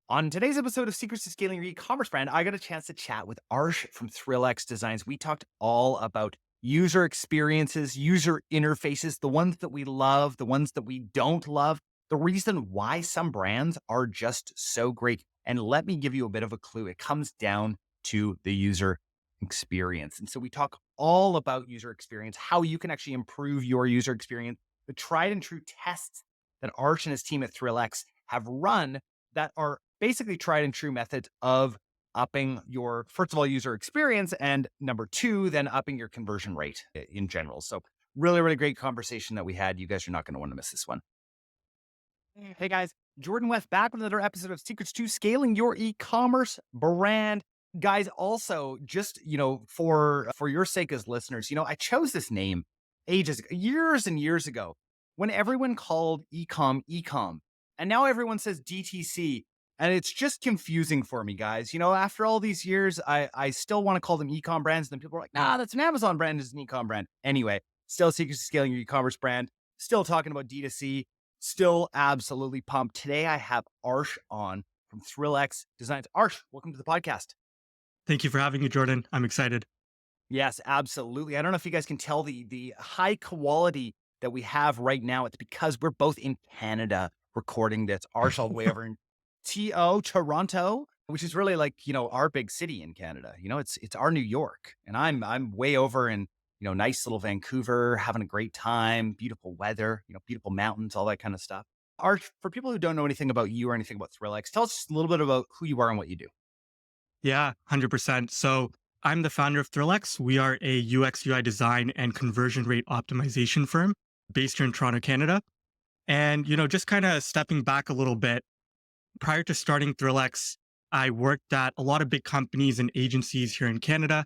On today's episode of Secrets to Scaling Your E-commerce Brand, I got a chance to chat with Arsh from ThrillX Designs. We talked all about user experiences, user interfaces, the ones that we love, the ones that we don't love, the reason why some brands are just so great. And let me give you a bit of a clue. It comes down to the user experience. And so we talk all about user experience, how you can actually improve your user experience, the tried and true tests that Arsh and his team at ThrillX have run that are basically tried and true methods of upping your, first of all, user experience, and number two, then upping your conversion rate in general. So really, really great conversation that we had. You guys are not going to want to miss this one. Hey guys, Jordan West back with another episode of Secrets to Scaling Your E-commerce Brand. Guys, also just, for your sake as listeners, I chose this name years and years ago when everyone called ecom. And now everyone says DTC. And it's just confusing for me, guys. After all these years, I still want to call them ecom brands. And then people are like, nah, that's an Amazon brand, it's an ecom brand. Anyway, still Secrets to Scaling Your E-commerce Brand. Still talking about D2C. Still absolutely pumped. Today I have Arsh on from ThrillX Designs. Arsh, welcome to the podcast. Thank you for having me, Jordan. I'm excited. Yes, absolutely. I don't know if you guys can tell the high quality that we have right now. It's because we're both in Canada recording this. Arsh all the way over in Toronto, which is really like, our big city in Canada. It's our New York. And I'm way over in, nice little Vancouver, having a great time, beautiful weather, beautiful mountains, all that kind of stuff. Arsh, for people who don't know anything about you or anything about ThrillX, tell us just a little bit about who you are and what you do. Yeah, 100%. So I'm the founder of ThrillX. We are a UX, UI design and conversion rate optimization firm based here in Toronto, Canada. And, just kind of stepping back a little bit, prior to starting ThrillX, I worked at a lot of big companies and agencies here in Canada.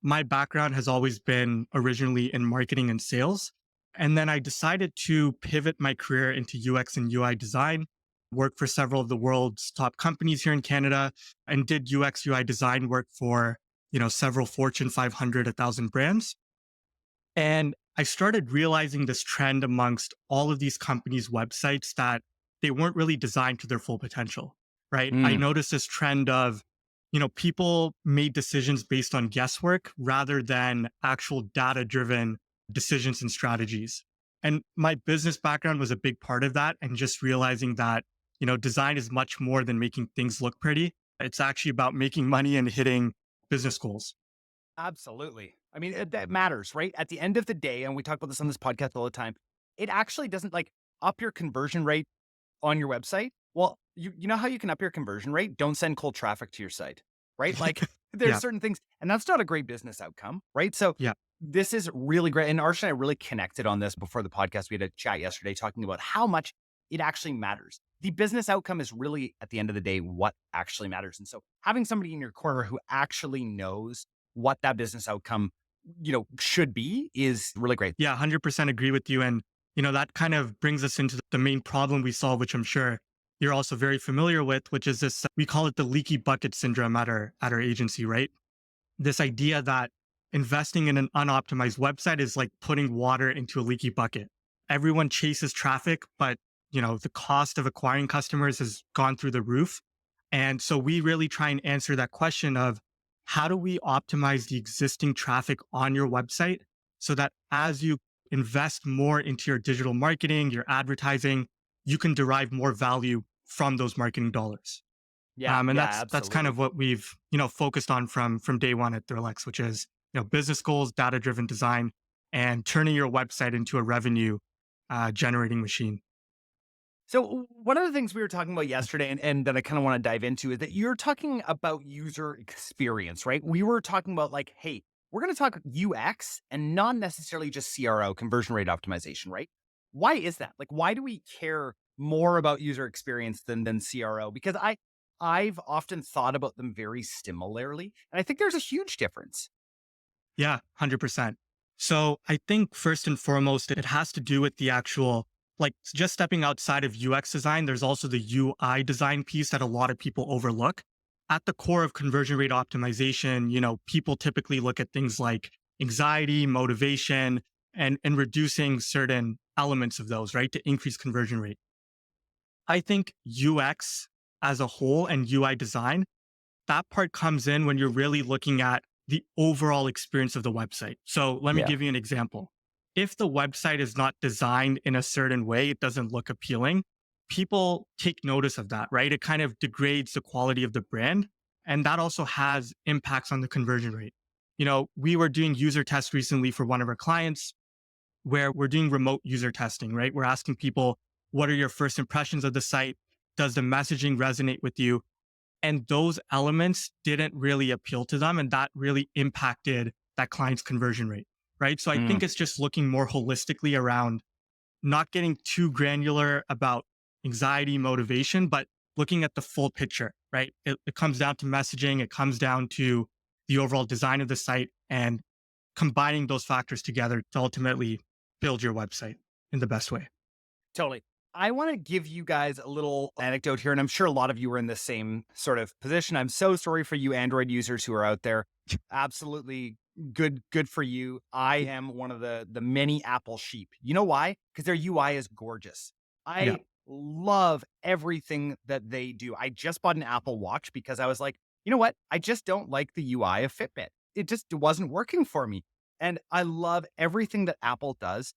My background has always been originally in marketing and sales. And then I decided to pivot my career into UX and UI design, work for several of the world's top companies here in Canada, and did UX, UI design work for, several Fortune 500, 1,000 brands. And I started realizing this trend amongst all of these companies' websites that they weren't really designed to their full potential, right? I Mm, noticed this trend of, people made decisions based on guesswork rather than actual data driven decisions and strategies. And my business background was a big part of that. And just realizing that, design is much more than making things look pretty. It's actually about making money and hitting business goals. absolutely. I mean, that matters, right? At the end of the day, and we talk about this on this podcast all the time, it actually doesn't like up your conversion rate on your website. Well, you know how you can up your conversion rate? Don't send cold traffic to your site, right? Like there's Yeah. certain things, and that's not a great business outcome, right? So Yeah. this is really great. And Arsh and I really connected on this before the podcast. We had a chat yesterday talking about how much it actually matters. The business outcome is really, at the end of the day, what actually matters. And so having somebody in your corner who actually knows what that business outcome, should be is really great. Yeah, 100% agree with you. And, that kind of brings us into the main problem we solve, which I'm sure you're also very familiar with, which is this, we call it the leaky bucket syndrome at our agency, right? This idea that investing in an unoptimized website is like putting water into a leaky bucket. Everyone chases traffic, but, the cost of acquiring customers has gone through the roof. And so we really try and answer that question of how do we optimize the existing traffic on your website so that as you invest more into your digital marketing, your advertising, you can derive more value from those marketing dollars. Yeah, And yeah, that's kind of absolutely. what we've, focused on from day one at ThrillX, which is, business goals, data driven design, and turning your website into a revenue generating machine. So one of the things we were talking about yesterday and that I kind of want to dive into is that you're talking about user experience, right? We were talking about like, hey, we're going to talk UX and not necessarily just CRO, conversion rate optimization, right? Why is that? Like, why do we care more about user experience than CRO? Because I've often thought about them very similarly. And I think there's a huge difference. Yeah, 100%. So I think first and foremost, it has to do with the actual, like just stepping outside of UX design, there's also the UI design piece that a lot of people overlook. At the core of conversion rate optimization, people typically look at things like anxiety, motivation, and reducing certain elements of those, right? To increase conversion rate. I think UX as a whole and UI design, that part comes in when you're really looking at the overall experience of the website. So let me Yeah. give you an example. If the website is not designed in a certain way, it doesn't look appealing, people take notice of that, right? It kind of degrades the quality of the brand. And that also has impacts on the conversion rate. We were doing user tests recently for one of our clients where we're doing remote user testing, right? We're asking people, what are your first impressions of the site? Does the messaging resonate with you? And those elements didn't really appeal to them. And that really impacted that client's conversion rate, right? So I Mm, think it's just looking more holistically around not getting too granular about anxiety, motivation, but looking at the full picture, right? It comes down to messaging, it comes down to the overall design of the site and combining those factors together to ultimately build your website in the best way. totally. I want to give you guys a little anecdote here, and I'm sure a lot of you are in the same sort of position. I'm so sorry for you Android users who are out there. Absolutely good for you. I am one of the many Apple sheep. You know why? Because their UI is gorgeous. Yeah. I love everything that they do. I just bought an Apple Watch because I was like, you know what? I just don't like the UI of Fitbit. It just wasn't working for me. And I love everything that Apple does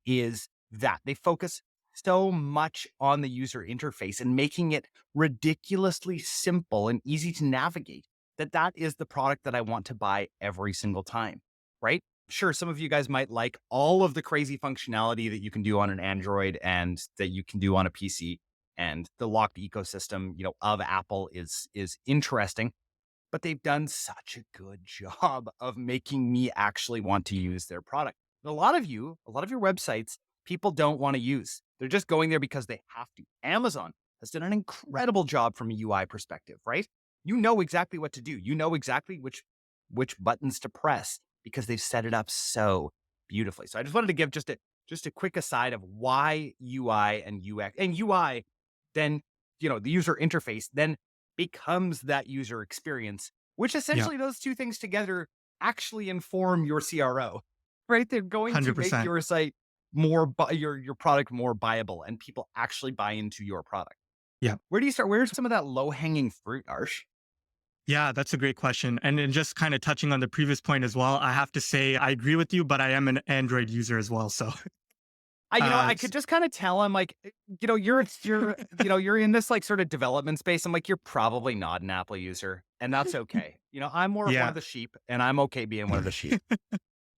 is that they focus so much on the user interface and making it ridiculously simple and easy to navigate that is the product that I want to buy every single time, right? Sure, some of you guys might like all of the crazy functionality that you can do on an Android and that you can do on a PC, and the locked ecosystem, of Apple is interesting, but they've done such a good job of making me actually want to use their product. And a lot of your websites, people don't want to use. They're just going there because they have to. Amazon has done an incredible job from a UI perspective, right? You know exactly what to do. You know exactly which buttons to press because they've set it up so beautifully. So I just wanted to give just a quick aside of why UI and UX and UI, then the user interface then becomes that user experience, which Yeah. essentially those two things together actually inform your CRO, right? They're going to make 100%. your site more, your product more buyable, and people actually buy into your product. Yeah. Where do you start? Where's some of that low hanging fruit, Arsh? Yeah, that's a great question. And then just kind of touching on the previous point as well, I have to say I agree with you, but I am an Android user as well. So, I could s- just kind of tell. I'm like, you're in this like sort of development space. I'm like, you're probably not an Apple user, and that's okay. I'm more of one yeah, of the sheep, and I'm okay being one of the sheep.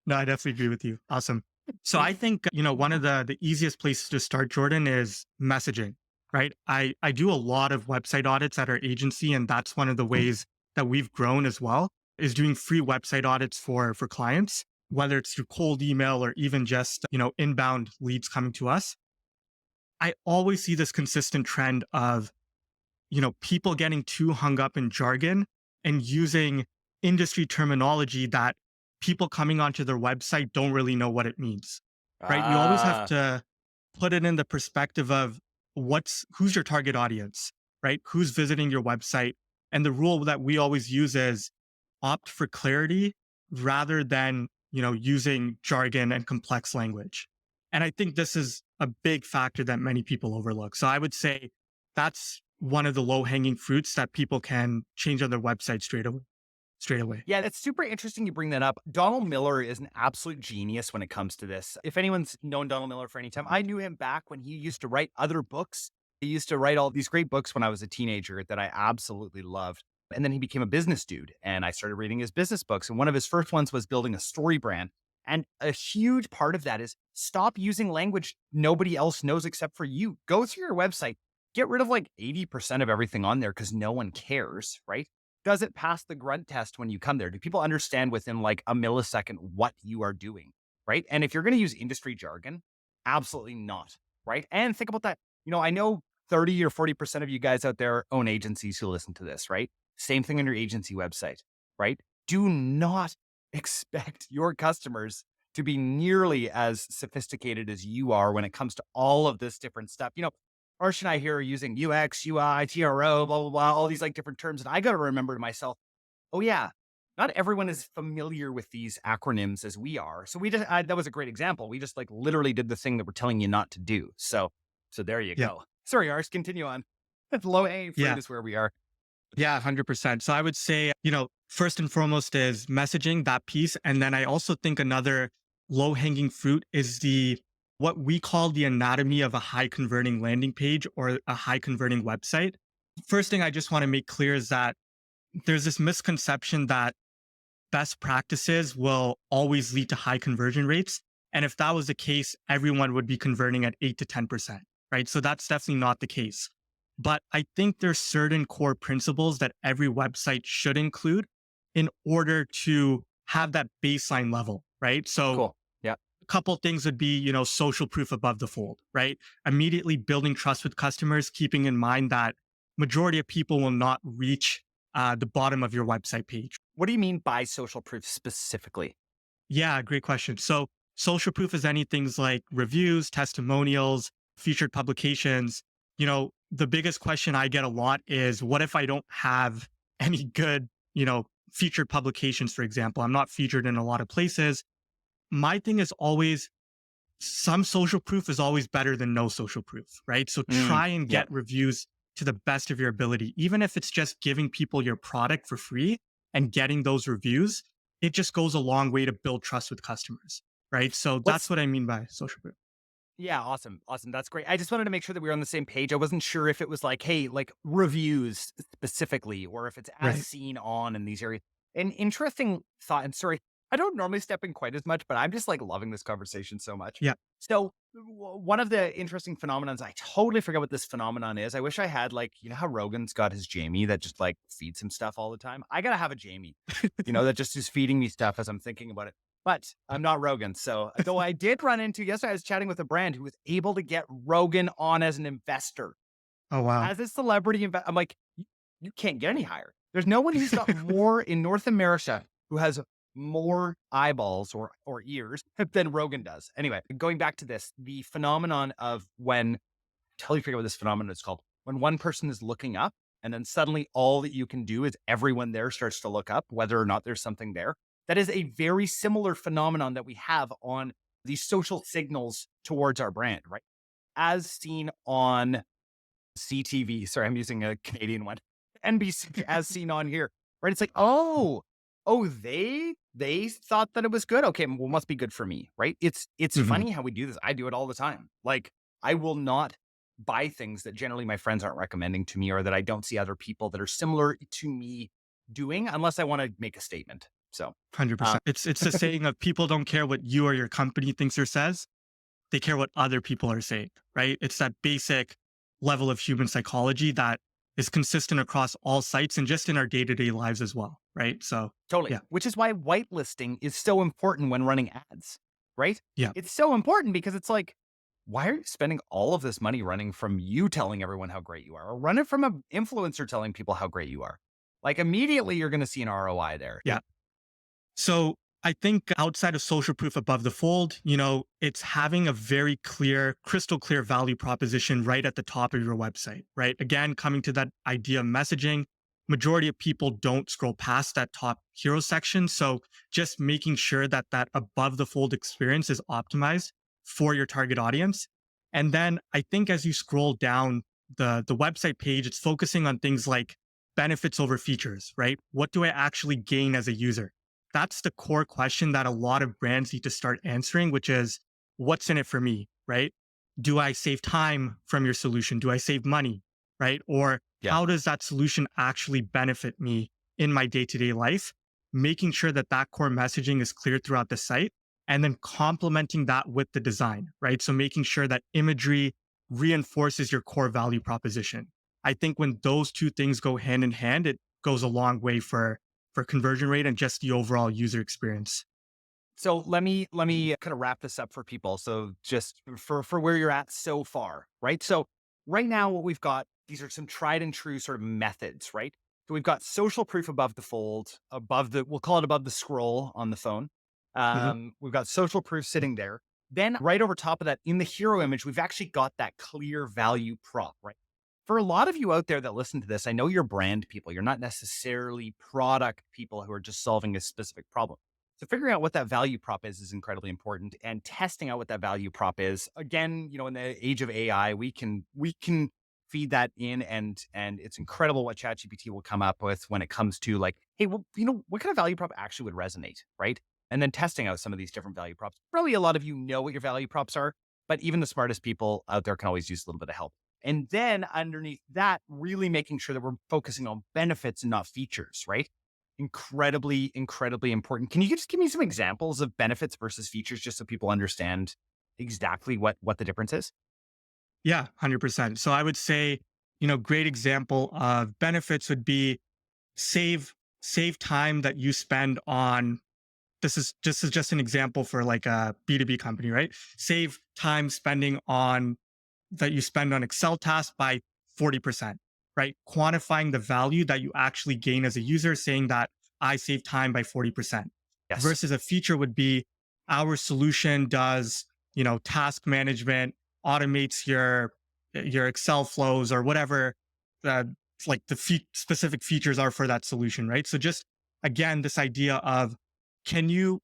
no, I definitely agree with you. Awesome. So I think, one of the easiest places to start, Jordan, is messaging, right? I do a lot of website audits at our agency, and that's one of the ways that we've grown as well, is doing free website audits for clients, whether it's through cold email or even just, inbound leads coming to us. I always see this consistent trend of, people getting too hung up in jargon and using industry terminology that people coming onto their website don't really know what it means. Right? You always have Ah, to put it in the perspective of who's your target audience, right? Who's visiting your website? And the rule that we always use is opt for clarity rather than, using jargon and complex language. And I think this is a big factor that many people overlook. So I would say that's one of the low hanging fruits that people can change on their website straight away. Straight away. yeah, that's super interesting you bring that up. Donald Miller is an absolute genius when it comes to this. If anyone's known Donald Miller for any time, I knew him back when he used to write other books. He used to write all these great books when I was a teenager that I absolutely loved. And then he became a business dude, and I started reading his business books. And one of his first ones was building a story brand. And a huge part of that is stop using language nobody else knows except for you. Go through your website, get rid of like 80% of everything on there because no one cares, right? Does it pass the grunt test when you come there? Do people understand within like a millisecond what you are doing? Right. And if you're going to use industry jargon, absolutely not. Right. And think about that. I know 30 or 40% of you guys out there own agencies who listen to this, right? Same thing on your agency website, right? Do not expect your customers to be nearly as sophisticated as you are when it comes to all of this different stuff. Arsh and I here are using UX, UI, TRO, blah, blah, blah, all these like different terms. And I got to remember to myself, oh, yeah, not everyone is familiar with these acronyms as we are. So that was a great example. We just like literally did the thing that we're telling you not to do. So there you Yeah. go. Sorry, Arsh, continue on. Low hanging fruit Yeah. is where we are. Yeah, 100%. So I would say, first and foremost is messaging, that piece. And then I also think another low hanging fruit is what we call the anatomy of a high converting landing page or a high converting website. First thing I just want to make clear is that there's this misconception that best practices will always lead to high conversion rates. And if that was the case, everyone would be converting at 8 to 10%, right? So that's definitely not the case. But I think there's certain core principles that every website should include in order to have that baseline level, right? So Cool. Yeah. a couple things would be, social proof above the fold, right? Immediately building trust with customers, keeping in mind that majority of people will not reach the bottom of your website page. What do you mean by social proof specifically? Yeah, great question. So, social proof is anything like reviews, testimonials, featured publications. The biggest question I get a lot is what if I don't have any good, featured publications, for example? I'm not featured in a lot of places. My thing is always some social proof is always better than no social proof, right? So, try and Yeah. get reviews to the best of your ability, even if it's just giving people your product for free and getting those reviews. It just goes a long way to build trust with customers, right? So that's What's what I mean by social proof. Yeah, awesome. Awesome. That's great. I just wanted to make sure that we were on the same page. I wasn't sure if it was like, hey, like reviews specifically, or if it's as Right. seen on in these areas. An interesting thought, and sorry, I don't normally step in quite as much, but I'm just like loving this conversation so much. Yeah. So one of the interesting phenomenons, I totally forget what this phenomenon is. I wish I had like, you know how Rogan's got his Jamie that just like feeds him stuff all the time? I gotta have a Jamie, that just is feeding me stuff as I'm thinking about it. But I'm not Rogan. So, though I did run into yesterday, I was chatting with a brand who was able to get Rogan on as an investor, Oh, wow. as a celebrity. I'm like, you can't get any higher. There's no one who's got more in North America who has more eyeballs or ears than Rogan does. Anyway, going back to this, the phenomenon of when totally forget what this phenomenon is called. When one person is looking up and then suddenly all that you can do is everyone there starts to look up, whether or not there's something there. That is a very similar phenomenon that we have on these social signals towards our brand, right? As seen on CTV. Sorry, I'm using a Canadian one. NBC as seen on here, right? It's like, they thought that it was good. Okay, well, must be good for me, right? It's Mhm. funny how we do this. I do it all the time. Like, I will not buy things that generally my friends aren't recommending to me or that I don't see other people that are similar to me doing unless I want to make a statement. So, um, 100%. It's the saying of people don't care what you or your company thinks or says. They care what other people are saying, right? It's that basic level of human psychology that is consistent across all sites and just in our day-to-day lives as well, right? So, totally. yeah. Which is why whitelisting is so important when running ads, right? Yeah. It's so important because it's like, why are you spending all of this money running from you telling everyone how great you are, or run it from an influencer telling people how great you are? Like immediately you're going to see an ROI there. Yeah. So I think outside of social proof above the fold, it's having a very clear, crystal clear value proposition right at the top of your website, right? Again, coming to that idea of messaging, majority of people don't scroll past that top hero section. So just making sure that that above the fold experience is optimized for your target audience. And then I think as you scroll down the website page, it's focusing on things like benefits over features, right? What do I actually gain as a user? That's the core question that a lot of brands need to start answering, which is what's in it for me, right? Do I save time from your solution? Do I save money, right? Or Yeah. how does that solution actually benefit me in my day to day life? Making sure that that core messaging is clear throughout the site and then complementing that with the design, right? So making sure that imagery reinforces your core value proposition. I think when those two things go hand in hand, it goes a long way for conversion rate and just the overall user experience. So let me kind of wrap this up for people. So just for where you're at so far, right? So right now what we've got, these are some tried and true sort of methods, right? So we've got social proof above the fold, we'll call it above the scroll on the phone. Mhm. We've got social proof sitting there. Then right over top of that in the hero image, we've actually got that clear value prop, right? For a lot of you out there that listen to this, I know you're brand people. You're not necessarily product people who are just solving a specific problem. So figuring out what that value prop is incredibly important, and testing out what that value prop is. Again, in the age of AI, we can feed that in, and it's incredible what ChatGPT will come up with when it comes to like, hey, well, what kind of value prop actually would resonate, right? And then testing out some of these different value props. Probably a lot of you know what your value props are, but even the smartest people out there can always use a little bit of help. And then underneath that, really making sure that we're focusing on benefits and not features, right? Incredibly, incredibly important. Can you just give me some examples of benefits versus features just so people understand exactly what the difference is? Yeah, 100%. So I would say, great example of benefits would be save save time that you spend on this is just an example for like a B2B company, right? Save time spending on that you spend on Excel tasks by 40%, right? Quantifying the value that you actually gain as a user, saying that I save time by 40%. Yes. Versus a feature would be our solution does, task management, automates your Excel flows or whatever uh, like the specific features are for that solution, right? So just again, this idea of can you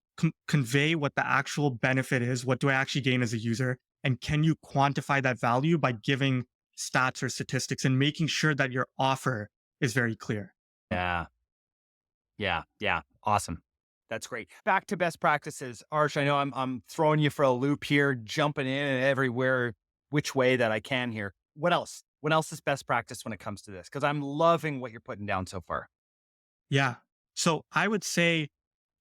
convey what the actual benefit is? What do I actually gain as a user? And can you quantify that value by giving stats or statistics and making sure that your offer is very clear? Yeah. Yeah. Yeah. Awesome. That's great. Back to best practices. Arsh, I know I'm throwing you for a loop here, jumping in and everywhere, which way that I can here. What else? What else is best practice when it comes to this? Because I'm loving what you're putting down so far. Yeah. So I would say,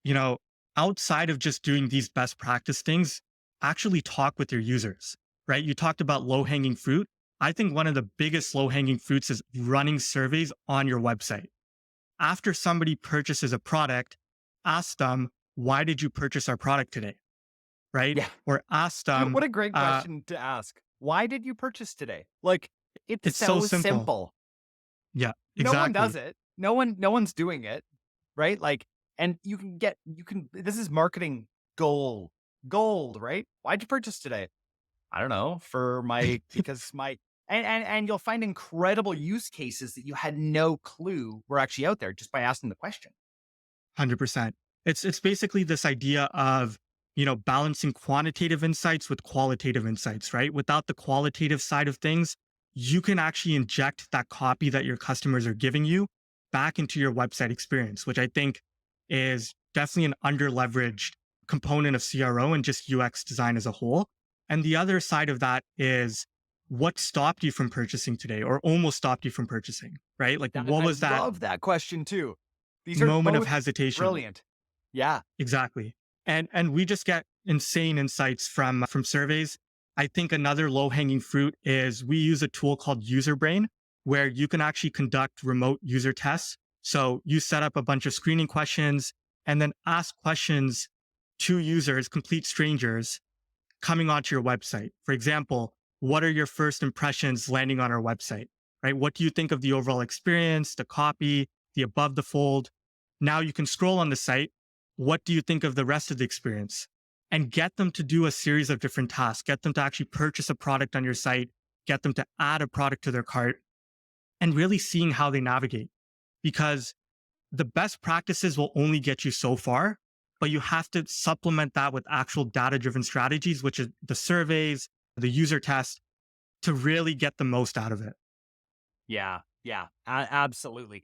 you know, outside of just doing these best practice things, actually talk with your users, right? You talked about low hanging fruit. I think one of the biggest low hanging fruits is running surveys on your website. After somebody purchases a product, ask them, why did you purchase our product today? Right? Yeah. Or ask them, What a great question to ask. Why did you purchase today? Like, it's it's so so simple. simple. Yeah, No one does exactly. it. No one's doing it, right? Like, and this is marketing gold. Gold, right? Why'd you purchase today? I don't know, because my and you'll find incredible use cases that you had no clue were actually out there just by asking the question. 100%. It's basically this idea of, balancing quantitative insights with qualitative insights, right? Without the qualitative side of things, you can actually inject that copy that your customers are giving you back into your website experience, which I think is definitely an underleveraged component of CRO and just UX design as a whole. And the other side of that is what stopped you from purchasing today or almost stopped you from purchasing, right? Like That what I was that love that question too. These are moment of both hesitation? brilliant. Yeah. Exactly. And we just get insane insights from surveys. I think another low-hanging fruit is we use a tool called User Brain where you can actually conduct remote user tests. So you set up a bunch of screening questions and then ask questions to users, complete strangers, coming onto your website. For example, what are your first impressions landing on our website? Right? What do you think of the overall experience, the copy, the above the fold? Now you can scroll on the site. What do you think of the rest of the experience? And get them to do a series of different tasks. Get them to actually purchase a product on your site, get them to add a product to their cart, and really seeing how they navigate. Because the best practices will only get you so far, but you have to supplement that with actual data driven strategies, which is the surveys, the user test to really get the most out of it. Yeah, yeah, absolutely.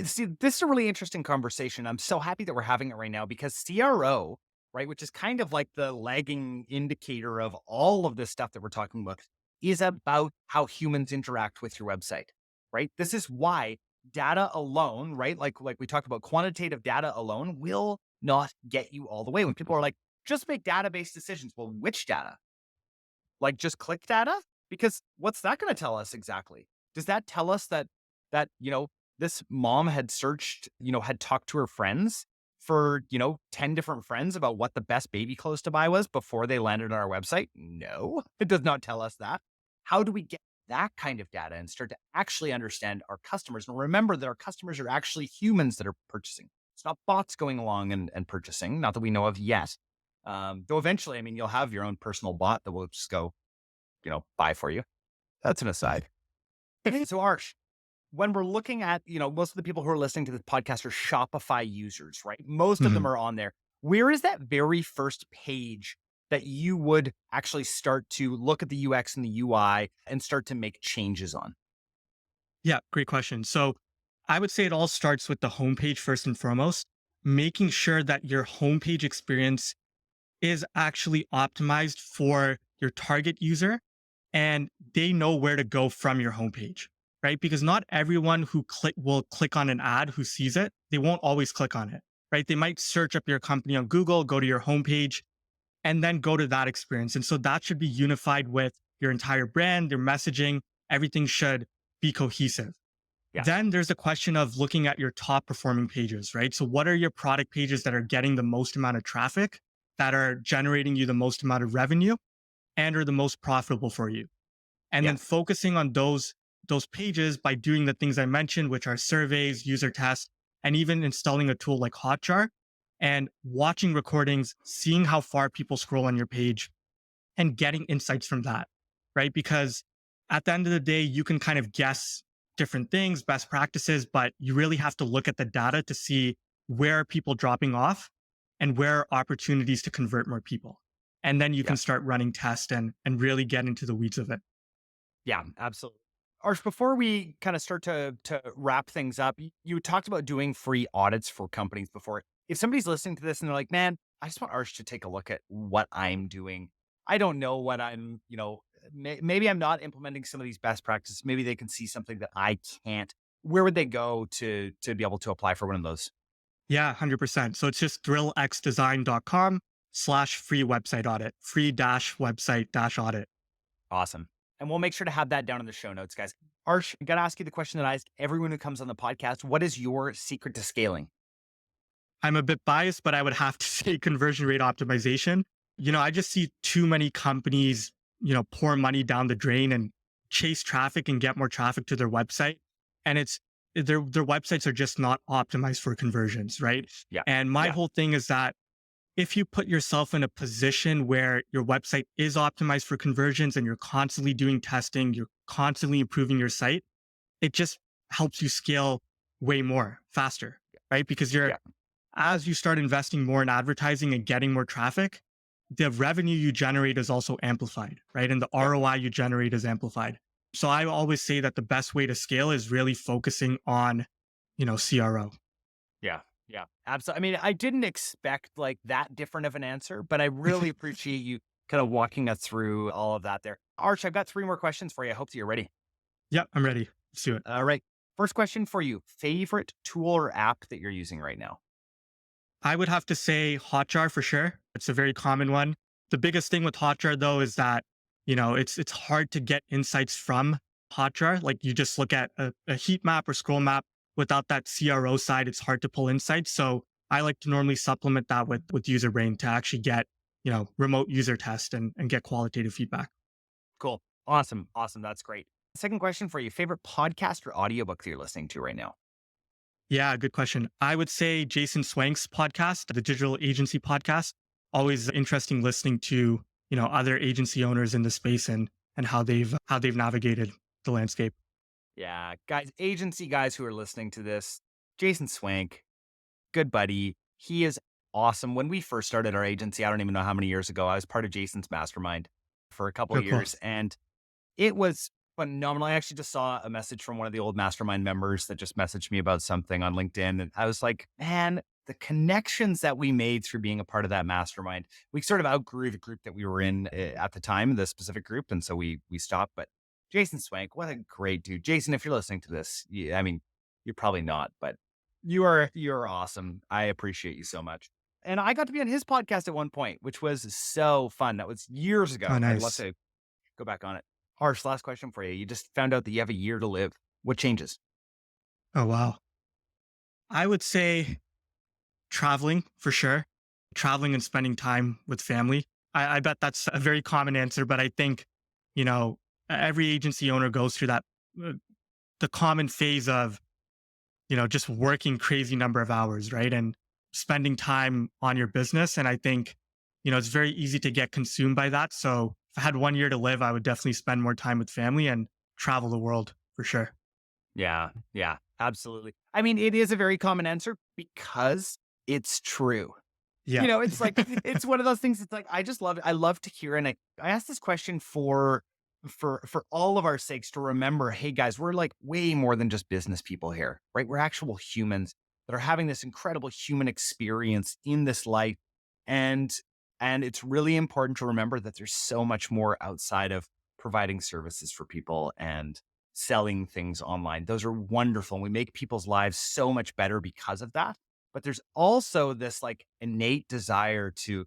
See, this is a really interesting conversation. I'm so happy that we're having it right now because CRO, right, which is kind of like the lagging indicator of all of this stuff that we're talking about, is about how humans interact with your website, right? This is why data alone, right, like we talked about, quantitative data alone will not get you all the way. When people are like, just make database decisions. Well, which data? Like, just click data? Because what's that gonna tell us exactly? Does that tell us that this mom had searched, had talked to her friends for, 10 different friends about what the best baby clothes to buy was before they landed on our website? No, it does not tell us that. How do we get that kind of data and start to actually understand our customers? And remember that our customers are actually humans that are purchasing. It's not bots going along and purchasing, not that we know of yet. Though eventually, I mean, you'll have your own personal bot that will just go, buy for you. That's an aside. So Arsh, when we're looking at, most of the people who are listening to this podcast are Shopify users, right? Most of them Mhm. are on there. Where is that very first page that you would actually start to look at the UX and the UI and start to make changes on? Yeah, great question. So I would say it all starts with the homepage first and foremost, making sure that your homepage experience is actually optimized for your target user and they know where to go from your homepage, right? Because not everyone who will click on an ad who sees it, they won't always click on it, right? They might search up your company on Google, go to your homepage, and then go to that experience. And so that should be unified with your entire brand, your messaging, everything should be cohesive. Yeah. Then there's a question of looking at your top performing pages, right? So, what are your product pages that are getting the most amount of traffic, that are generating you the most amount of revenue, and are the most profitable for you? And Yeah. then focusing on those pages by doing the things I mentioned, which are surveys, user tests, and even installing a tool like Hotjar and watching recordings, seeing how far people scroll on your page, and getting insights from that, right? Because at the end of the day, you can kind of guess different things, best practices, but you really have to look at the data to see where are people dropping off and where are opportunities to convert more people. And then you Yeah. can start running tests and really get into the weeds of it. Yeah, absolutely. Arsh, before we kind of start to wrap things up, you talked about doing free audits for companies before. If somebody's listening to this and they're like, "Man, I just want Arsh to take a look at what I'm doing. I don't know what I'm, maybe I'm not implementing some of these best practices. Maybe they can see something that I can't." Where would they go to be able to apply for one of those? Yeah, 100%. So it's just thrillxdesign.com/ free website audit, free dash website dash audit. Awesome. And we'll make sure to have that down in the show notes, guys. Arsh, I got to ask you the question that I ask everyone who comes on the podcast. What is your secret to scaling? I'm a bit biased, but I would have to say conversion rate optimization. I just see too many companies, pour money down the drain and chase traffic and get more traffic to their website. And it's their websites are just not optimized for conversions, right? Yeah. And my Yeah. whole thing is that if you put yourself in a position where your website is optimized for conversions and you're constantly doing testing, you're constantly improving your site, it just helps you scale way more faster, right? Because Yeah. as you start investing more in advertising and getting more traffic, the revenue you generate is also amplified, right? And the Yeah. ROI you generate is amplified. So I always say that the best way to scale is really focusing on, CRO. Yeah. Yeah. Absolutely. I mean, I didn't expect like that different of an answer, but I really appreciate you kind of walking us through all of that there. Arch, I've got three more questions for you. I hope that you're ready. Yep, I'm ready. Let's do it. All right. First question for you. Favorite tool or app that you're using right now? I would have to say Hotjar for sure. It's a very common one. The biggest thing with Hotjar though is that, it's hard to get insights from Hotjar. Like you just look at a heat map or scroll map without that CRO side, it's hard to pull insights. So I like to normally supplement that with user brain to actually get, remote user test and get qualitative feedback. Cool. Awesome. Awesome. That's great. Second question for you. Favorite podcast or audiobook that you're listening to right now? Yeah, good question. I would say Jason Swank's podcast, the digital agency podcast, always interesting listening to, other agency owners in the space and how they've navigated the landscape. Yeah. Guys, agency guys who are listening to this, Jason Swank, good buddy. He is awesome. When we first started our agency, I don't even know how many years ago, I was part of Jason's mastermind for a couple Oh, of cool. years. And it was phenomenal. I actually just saw a message from one of the old mastermind members that just messaged me about something on LinkedIn. And I was like, man, the connections that we made through being a part of that mastermind, we sort of outgrew the group that we were in at the time, the specific group. And so we stopped. But Jason Swank, what a great dude. Jason, if you're listening to this, I mean, you're probably not, but you're awesome. I appreciate you so much. And I got to be on his podcast at one point, which was so fun. That was years Oh, ago. I'd love nice. to go back on it. Harsh, last question for you. You just found out that you have a year to live. What changes? Oh, wow. I would say traveling for sure. Traveling and spending time with family. I bet that's a very common answer, but I think, you know, every agency owner goes through that, uh, the common phase of, just working crazy number of hours, right? And spending time on your business. And I think, it's very easy to get consumed by that. So if I had 1 year to live, I would definitely spend more time with family and travel the world for sure. Yeah, yeah, absolutely. I mean, it is a very common answer because it's true. Yeah. It's like it's one of those things. It's like I just love it. I love to hear, and I asked this question for for all of our sakes to remember, hey guys, we're like way more than just business people here, right? We're actual humans that are having this incredible human experience in this life. And and it's really important to remember that there's so much more outside of providing services for people and selling things online. Those are wonderful. And we make people's lives so much better because of that. But there's also this like innate desire to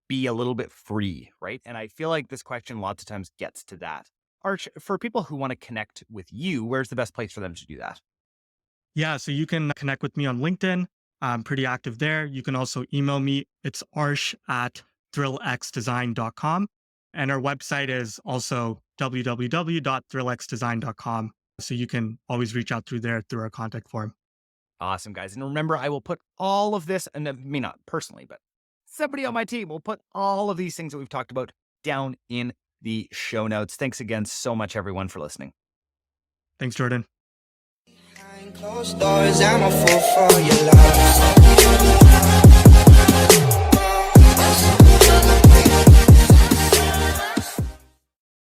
be a little bit free, right? And I feel like this question lots of times gets to that. Arch, for people who want to connect with you, where's the best place for them to do that? Yeah, so you can connect with me on LinkedIn. I'm pretty active there. You can also email me. It's arsh@thrillxdesign.com. And our website is also www.thrillxdesign.com. So you can always reach out through there through our contact form. Awesome, guys. And remember, I will put all of this, and me not personally, but somebody on my team will put all of these things that we've talked about down in the show notes. Thanks again so much, everyone, for listening. Thanks, Jordan. Behind closed doors, I'm a fool for your love.